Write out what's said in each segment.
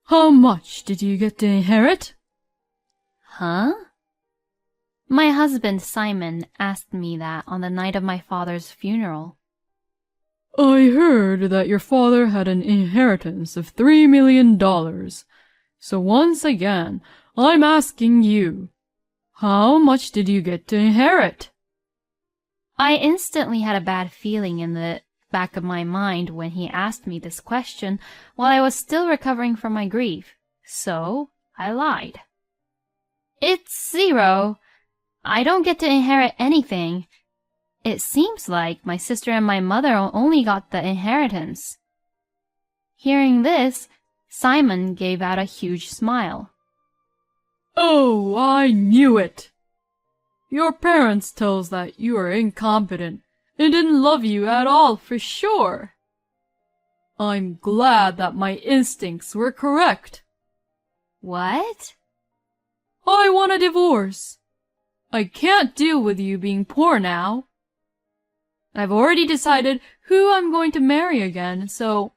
How much did you get to inherit? Huh? My husband Simon asked me that on the night of my father's funeral. I heard that your father had an inheritance of $3 million. So once again, I'm asking you, how much did you get to inherit? I instantly had a bad feeling in the back of my mind when he asked me this question while I was still recovering from my grief, so I lied. It's 0. I don't get to inherit anything. It seems like my sister and my mother only got the inheritance. Hearing this, Simon gave out a huge smile. Oh, I knew it! Your parents tell us that you are incompetent and didn't love you at all for sure. I'm glad that my instincts were correct. What? I want a divorce. I can't deal with you being poor now. I've already decided who I'm going to marry again, so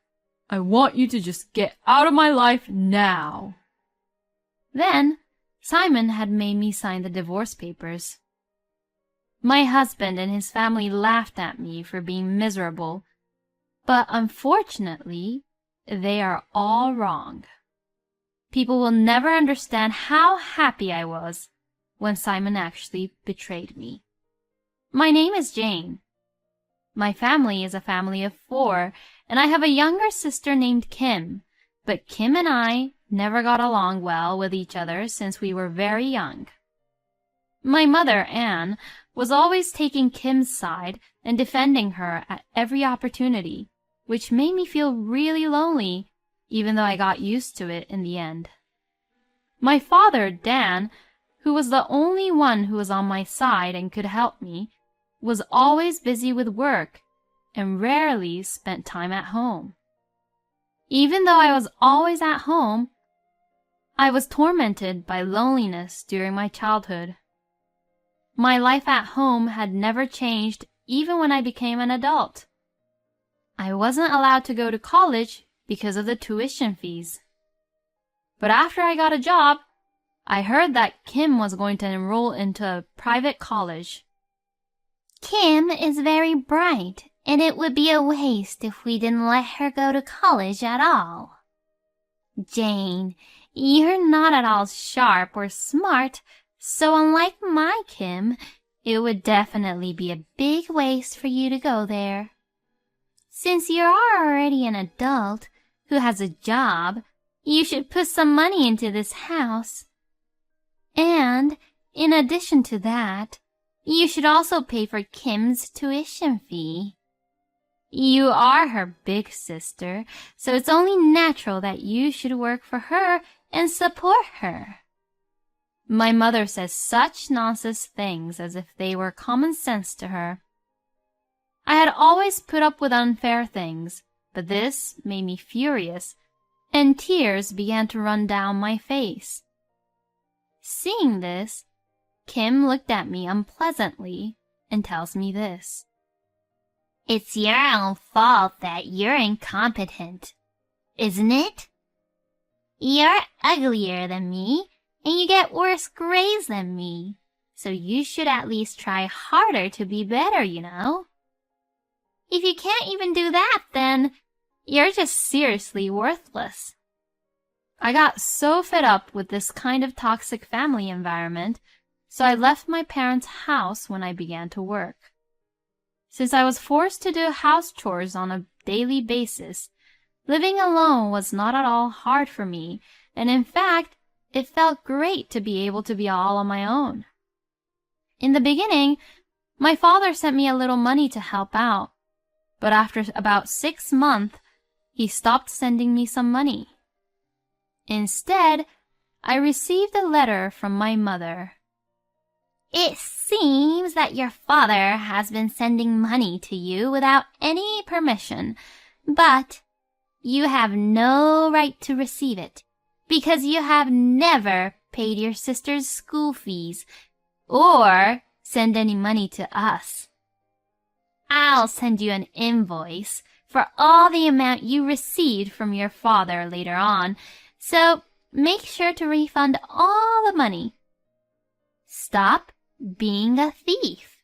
I want you to just get out of my life now. Then, Simon had made me sign the divorce papers. My husband and his family laughed at me for being miserable, but unfortunately, they are all wrong. People will never understand how happy I was when Simon actually betrayed me. My name is Jane. My family is a family of 4, and I have a younger sister named Kim, but Kim and I never got along well with each other since we were very young. My mother, Anne, was always taking Kim's side and defending her at every opportunity, which made me feel really lonely, even though I got used to it in the end. My father, Dan, who was the only one who was on my side and could help me, was always busy with work and rarely spent time at home. Even though I was always at home, I was tormented by loneliness during my childhood. My life at home had never changed even when I became an adult. I wasn't allowed to go to college because of the tuition fees. But after I got a job, I heard that Kim was going to enroll into a private college. Kim is very bright, and it would be a waste if we didn't let her go to college at all. Jane, you're not at all sharp or smart, so unlike my Kim, it would definitely be a big waste for you to go there. Since you are already an adult who has a job, you should put some money into this house. And, in addition to that, you should also pay for Kim's tuition fee. You are her big sister, so it's only natural that you should work for her and support her. My mother says such nonsense things as if they were common sense to her. I had always put up with unfair things, but this made me furious, and tears began to run down my face. Seeing this, Kim looked at me unpleasantly and tells me this. It's your own fault that you're incompetent, isn't it? You're uglier than me, and you get worse grades than me, so you should at least try harder to be better, you know. If you can't even do that, then you're just seriously worthless. I got so fed up with this kind of toxic family environment, so I left my parents' house when I began to work. Since I was forced to do house chores on a daily basis, living alone was not at all hard for me, and in fact, it felt great to be able to be all on my own. In the beginning, my father sent me a little money to help out, but after about 6 months, he stopped sending me some money. Instead, I received a letter from my mother. It seems that your father has been sending money to you without any permission, but you have no right to receive it, because you have never paid your sister's school fees or send any money to us. I'll send you an invoice for all the amount you received from your father later on, So make sure to refund all the money. Stop being a thief.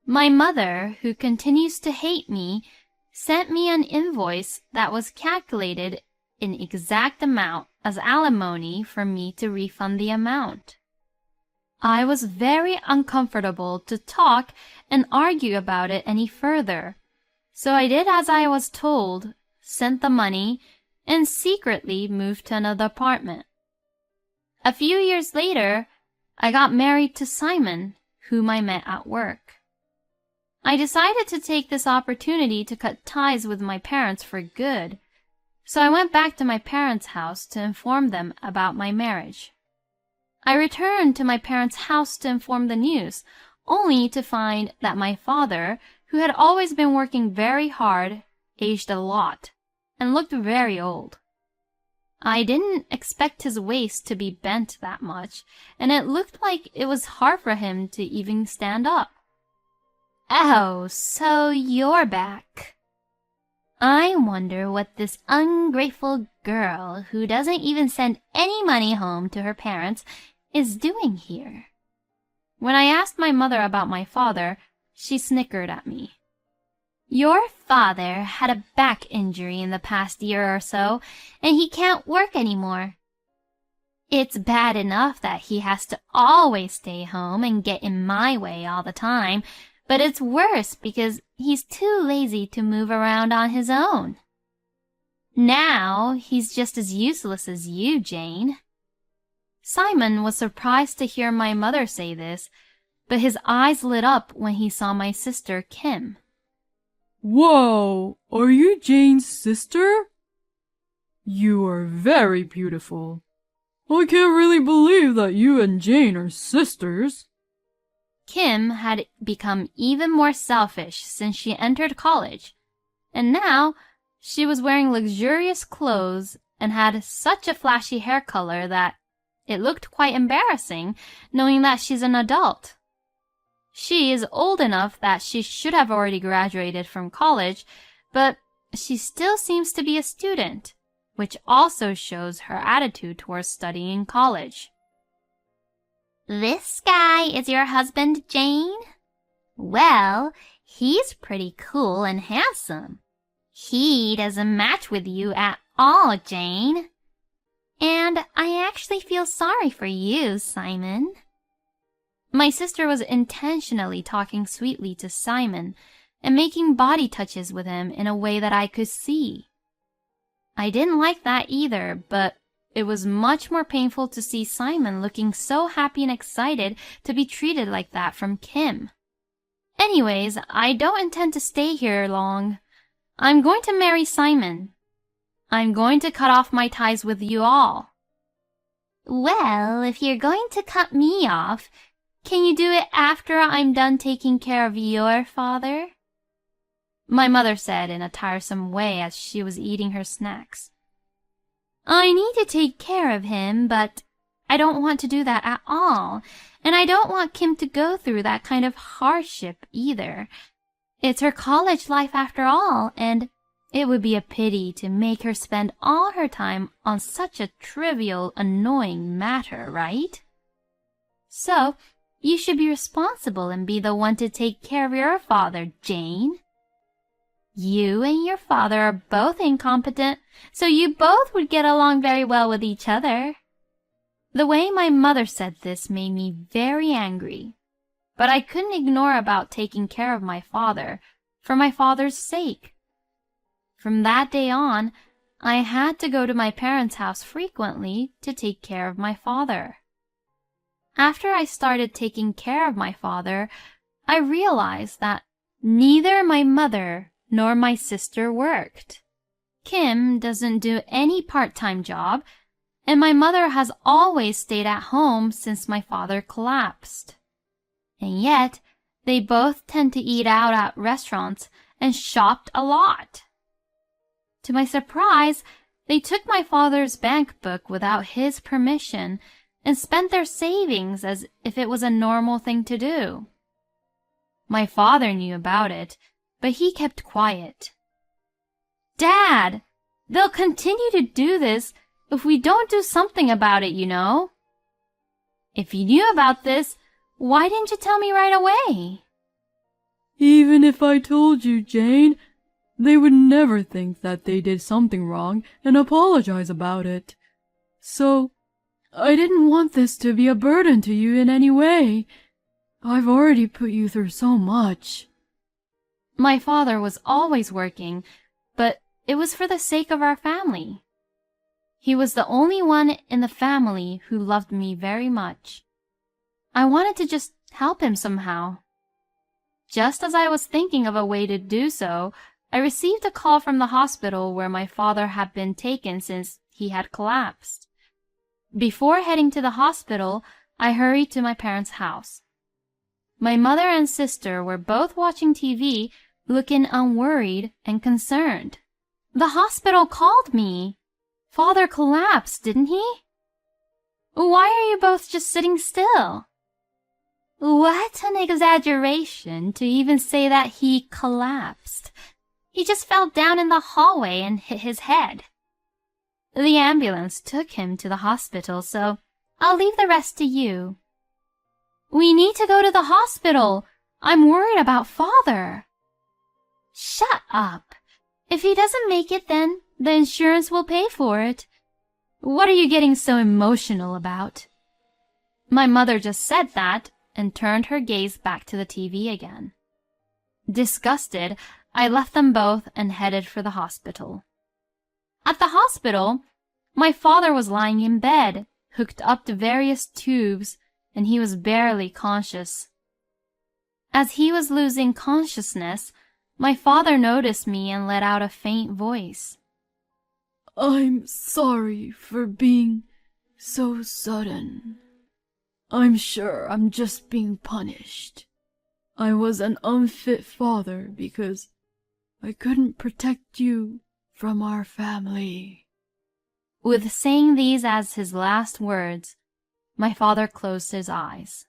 My mother, who continues to hate me, sent me an invoice that was calculated in exact amount as alimony for me to refund the amount. I was very uncomfortable to talk and argue about it any further, so I did as I was told, sent the money, and secretly moved to another apartment. A few years later, I got married to Simon, whom I met at work. I decided to take this opportunity to cut ties with my parents for good, so I went back to my parents' house to inform them about my marriage. I returned to my parents' house to inform the news, only to find that my father, who had always been working very hard, aged a lot, and looked very old. I didn't expect his waist to be bent that much, and it looked like it was hard for him to even stand up. Oh, so you're back. I wonder what this ungrateful girl who doesn't even send any money home to her parents is doing here. When I asked my mother about my father, she snickered at me. Your father had a back injury in the past year or so, and he can't work anymore. It's bad enough that he has to always stay home and get in my way all the time, but it's worse because he's too lazy to move around on his own. Now he's just as useless as you, Jane. Simon was surprised to hear my mother say this, but his eyes lit up when he saw my sister, Kim. Whoa, are you Jane's sister? You are very beautiful. I can't really believe that you and Jane are sisters. Kim had become even more selfish since she entered college, and now she was wearing luxurious clothes and had such a flashy hair color that it looked quite embarrassing knowing that she's an adult. She is old enough that she should have already graduated from college, but she still seems to be a student, which also shows her attitude towards studying in college. This guy is your husband, Jane? Well, he's pretty cool and handsome. He doesn't match with you at all, Jane. And I actually feel sorry for you, Simon. My sister was intentionally talking sweetly to Simon and making body touches with him in a way that I could see. I didn't like that either, but it was much more painful to see Simon looking so happy and excited to be treated like that from Kim. Anyways, I don't intend to stay here long. I'm going to marry Simon. I'm going to cut off my ties with you all. Well, if you're going to cut me off, can you do it after I'm done taking care of your father? My mother said in a tiresome way as she was eating her snacks. I need to take care of him, but I don't want to do that at all, and I don't want Kim to go through that kind of hardship either. It's her college life after all, and it would be a pity to make her spend all her time on such a trivial, annoying matter, right? So, you should be responsible and be the one to take care of your father, Jane. You and your father are both incompetent, so you both would get along very well with each other. The way my mother said this made me very angry, but I couldn't ignore about taking care of my father, for my father's sake. From that day on, I had to go to my parents' house frequently to take care of my father. After I started taking care of my father, I realized that neither my mother nor my sister worked. Kim doesn't do any part-time job, and my mother has always stayed at home since my father collapsed. And yet, they both tend to eat out at restaurants and shopped a lot. To my surprise, they took my father's bank book without his permission and spent their savings as if it was a normal thing to do. My father knew about it, but he kept quiet. "Dad, they'll continue to do this if we don't do something about it, you know? If you knew about this, why didn't you tell me right away? Even if I told you, Jane, they would never think that they did something wrong and apologize about it. So, I didn't want this to be a burden to you in any way. I've already put you through so much. My father was always working, but it was for the sake of our family. He was the only one in the family who loved me very much. I wanted to just help him somehow. Just as I was thinking of a way to do so, I received a call from the hospital where my father had been taken since he had collapsed. Before heading to the hospital, I hurried to my parents' house. My mother and sister were both watching TV, looking unworried and concerned. The hospital called me. Father collapsed, didn't he? Why are you both just sitting still? What an exaggeration to even say that he collapsed. He just fell down in the hallway and hit his head. The ambulance took him to the hospital, so I'll leave the rest to you. We need to go to the hospital. I'm worried about Father. Shut up. If he doesn't make it, then the insurance will pay for it. What are you getting so emotional about? My mother just said that and turned her gaze back to the TV again. Disgusted, I left them both and headed for the hospital. At the hospital, my father was lying in bed, hooked up to various tubes, and he was barely conscious. As he was losing consciousness, my father noticed me and let out a faint voice. I'm sorry for being so sudden. I'm sure I'm just being punished. I was an unfit father because I couldn't protect you from our family. With saying these as his last words, my father closed his eyes.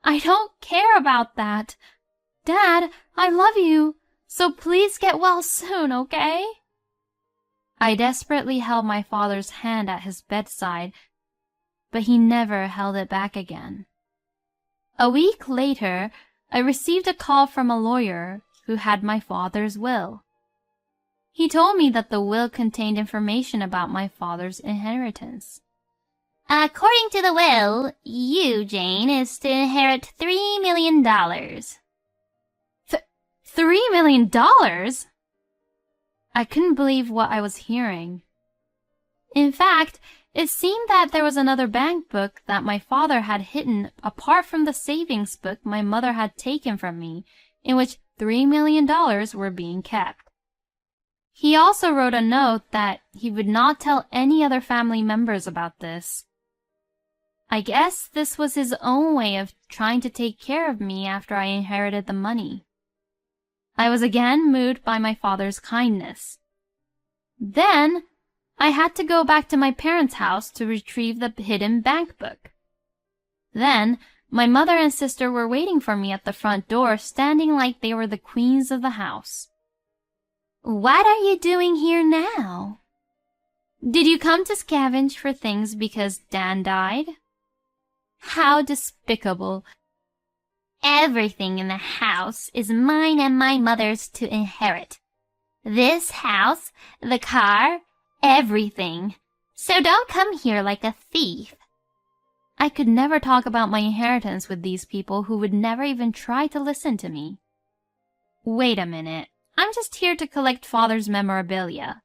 I don't care about that. Dad, I love you, so please get well soon, okay? I desperately held my father's hand at his bedside, but he never held it back again. A week later, I received a call from a lawyer who had my father's will. He told me that the will contained information about my father's inheritance. According to the will, you, Jane, is to inherit $3 million. $3 million? I couldn't believe what I was hearing. In fact, it seemed that there was another bank book that my father had hidden apart from the savings book my mother had taken from me, in which $3 million were being kept. He also wrote a note that he would not tell any other family members about this. I guess this was his own way of trying to take care of me after I inherited the money. I was again moved by my father's kindness. Then, I had to go back to my parents' house to retrieve the hidden bank book. Then, my mother and sister were waiting for me at the front door, standing like they were the queens of the house. What are you doing here now? Did you come to scavenge for things because Dan died? How despicable. Everything in the house is mine and my mother's to inherit. This house, the car, everything. So don't come here like a thief. I could never talk about my inheritance with these people who would never even try to listen to me. Wait a minute. I'm just here to collect Father's memorabilia.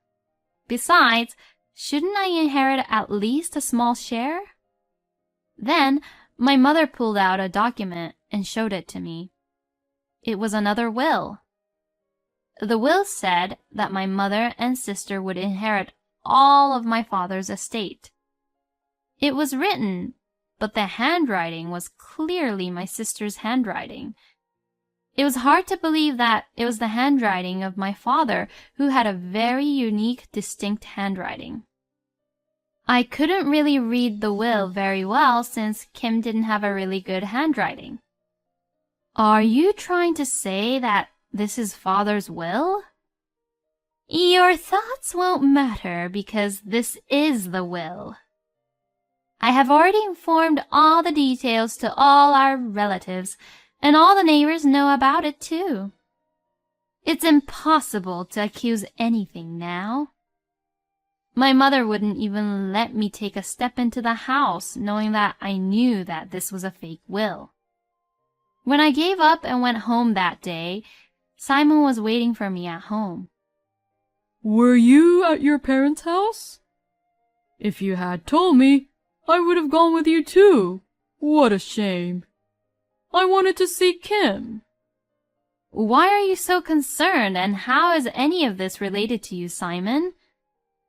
Besides, shouldn't I inherit at least a small share? Then, my mother pulled out a document and showed it to me. It was another will. The will said that my mother and sister would inherit all of my father's estate. It was written, but the handwriting was clearly my sister's handwriting. It was hard to believe that it was the handwriting of my father, who had a very unique, distinct handwriting. I couldn't really read the will very well since Kim didn't have a really good handwriting. Are you trying to say that this is Father's will? Your thoughts won't matter because this is the will. I have already informed all the details to all our relatives, and all the neighbors know about it too. It's impossible to accuse anything now. My mother wouldn't even let me take a step into the house, knowing that I knew that this was a fake will. When I gave up and went home that day, Simon was waiting for me at home. Were you at your parents' house? If you had told me, I would have gone with you too. What a shame. I wanted to see Kim. Why are you so concerned, and how is any of this related to you, Simon?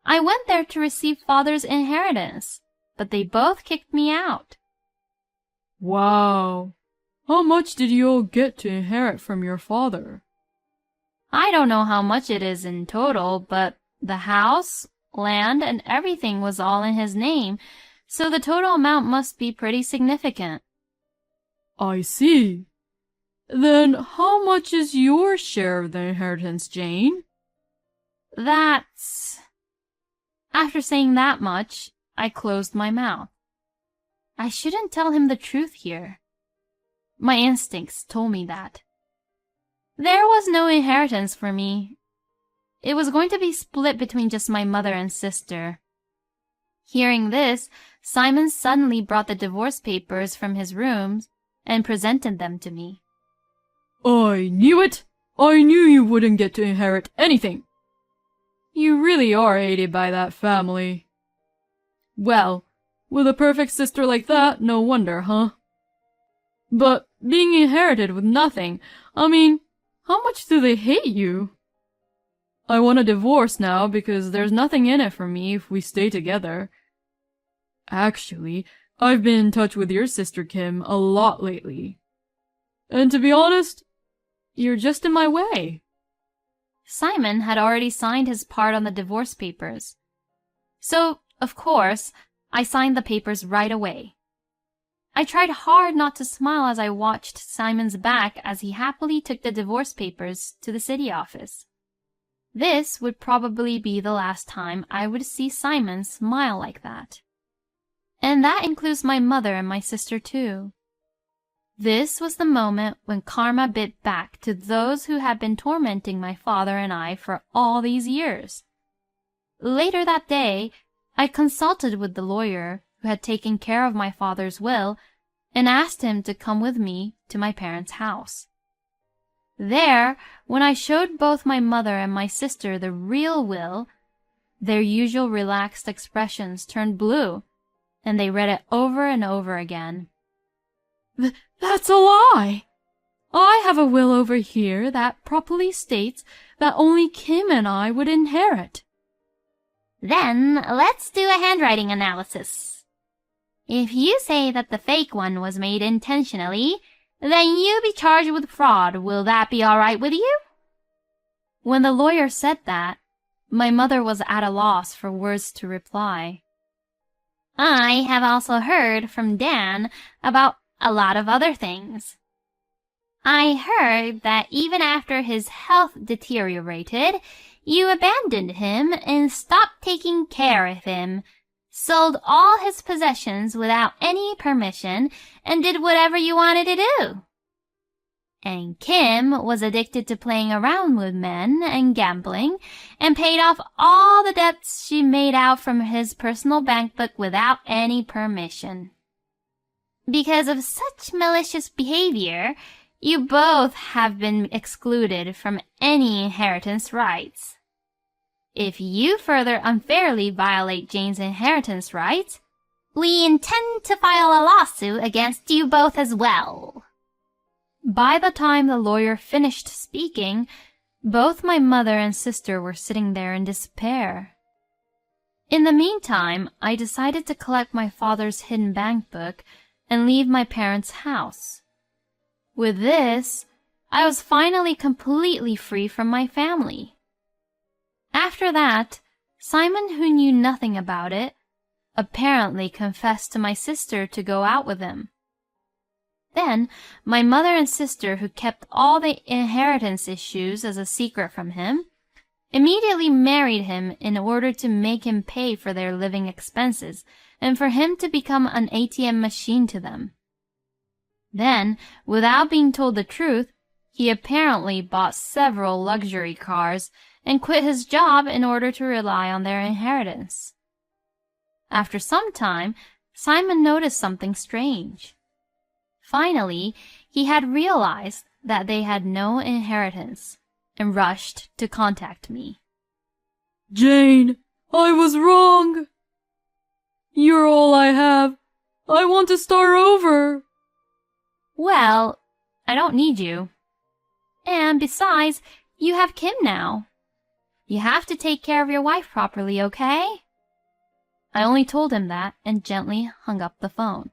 I went there to receive Father's inheritance, but they both kicked me out. Wow. How much did you all get to inherit from your father? I don't know how much it is in total, but the house, land, and everything was all in his name, so the total amount must be pretty significant. I see. Then how much is your share of the inheritance, Jane? That's... After saying that much, I closed my mouth. I shouldn't tell him the truth here. My instincts told me that. There was no inheritance for me. It was going to be split between just my mother and sister. Hearing this, Simon suddenly brought the divorce papers from his room and presented them to me. I knew it! I knew you wouldn't get to inherit anything! You really are hated by that family. Well, with a perfect sister like that, no wonder, huh? But being inherited with nothing, I mean, how much do they hate you? I want a divorce now because there's nothing in it for me if we stay together. Actually, I've been in touch with your sister Kim a lot lately. And to be honest, you're just in my way. Simon had already signed his part on the divorce papers. So, of course, I signed the papers right away. I tried hard not to smile as I watched Simon's back as he happily took the divorce papers to the city office. This would probably be the last time I would see Simon smile like that. And that includes my mother and my sister too. This was the moment when karma bit back to those who had been tormenting my father and I for all these years. Later that day, I consulted with the lawyer who had taken care of my father's will and asked him to come with me to my parents' house. There, when I showed both my mother and my sister the real will, their usual relaxed expressions turned blue, and they read it over and over again. That's a lie! I have a will over here that properly states that only Kim and I would inherit. Then let's do a handwriting analysis. If you say that the fake one was made intentionally, then you'll be charged with fraud. Will that be all right with you? When the lawyer said that, my mother was at a loss for words to reply. I have also heard from Dan about a lot of other things. I heard that even after his health deteriorated, you abandoned him and stopped taking care of him, sold all his possessions without any permission, and did whatever you wanted to do. And Kim was addicted to playing around with men and gambling, and paid off all the debts she made out from his personal bank book without any permission. Because of such malicious behavior, you both have been excluded from any inheritance rights. If you further unfairly violate Jane's inheritance rights, we intend to file a lawsuit against you both as well. By the time the lawyer finished speaking, both my mother and sister were sitting there in despair. In the meantime, I decided to collect my father's hidden bank book and leave my parents' house. With this, I was finally completely free from my family. After that, Simon, who knew nothing about it, apparently confessed to my sister to go out with him. Then, my mother and sister, who kept all the inheritance issues as a secret from him, immediately married him in order to make him pay for their living expenses and for him to become an ATM machine to them. Then, without being told the truth, he apparently bought several luxury cars and quit his job in order to rely on their inheritance. After some time, Simon noticed something strange. Finally, he had realized that they had no inheritance and rushed to contact me. Jane, I was wrong. You're all I have. I want to start over. Well, I don't need you. And besides, you have Kim now. You have to take care of your wife properly, okay? I only told him that and gently hung up the phone.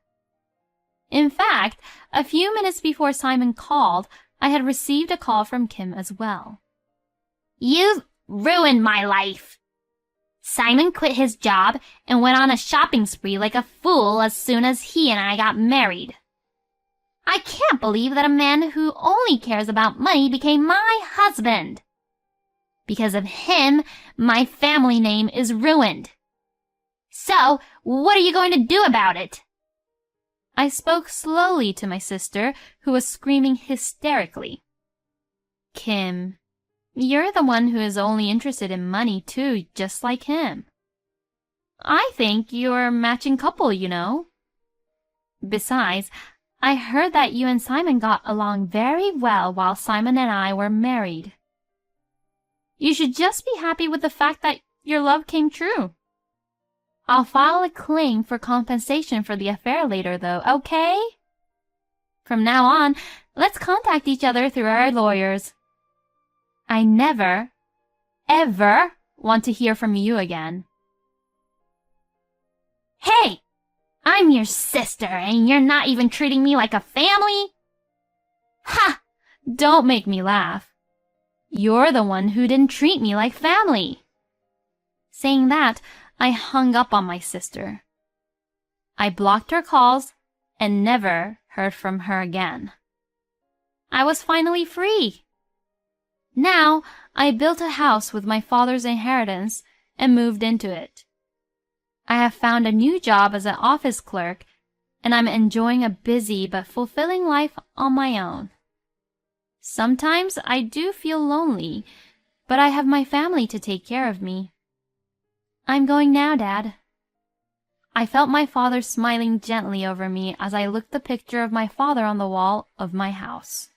In fact, a few minutes before Simon called, I had received a call from Kim as well. You've ruined my life. Simon quit his job and went on a shopping spree like a fool as soon as he and I got married. I can't believe that a man who only cares about money became my husband. Because of him, my family name is ruined. So, what are you going to do about it? I spoke slowly to my sister, who was screaming hysterically. Kim, you're the one who is only interested in money too, just like him. I think you're a matching couple, you know. Besides, I heard that you and Simon got along very well while Simon and I were married. You should just be happy with the fact that your love came true. I'll file a claim for compensation for the affair later, though, okay? From now on, let's contact each other through our lawyers. I never, ever want to hear from you again. Hey! I'm your sister, and you're not even treating me like a family? Ha! Don't make me laugh. You're the one who didn't treat me like family. Saying that, I hung up on my sister. I blocked her calls and never heard from her again. I was finally free. Now, I built a house with my father's inheritance and moved into it. I have found a new job as an office clerk, and I'm enjoying a busy but fulfilling life on my own. Sometimes I do feel lonely, but I have my family to take care of me. I'm going now, Dad. I felt my father smiling gently over me as I looked the picture of my father on the wall of my house.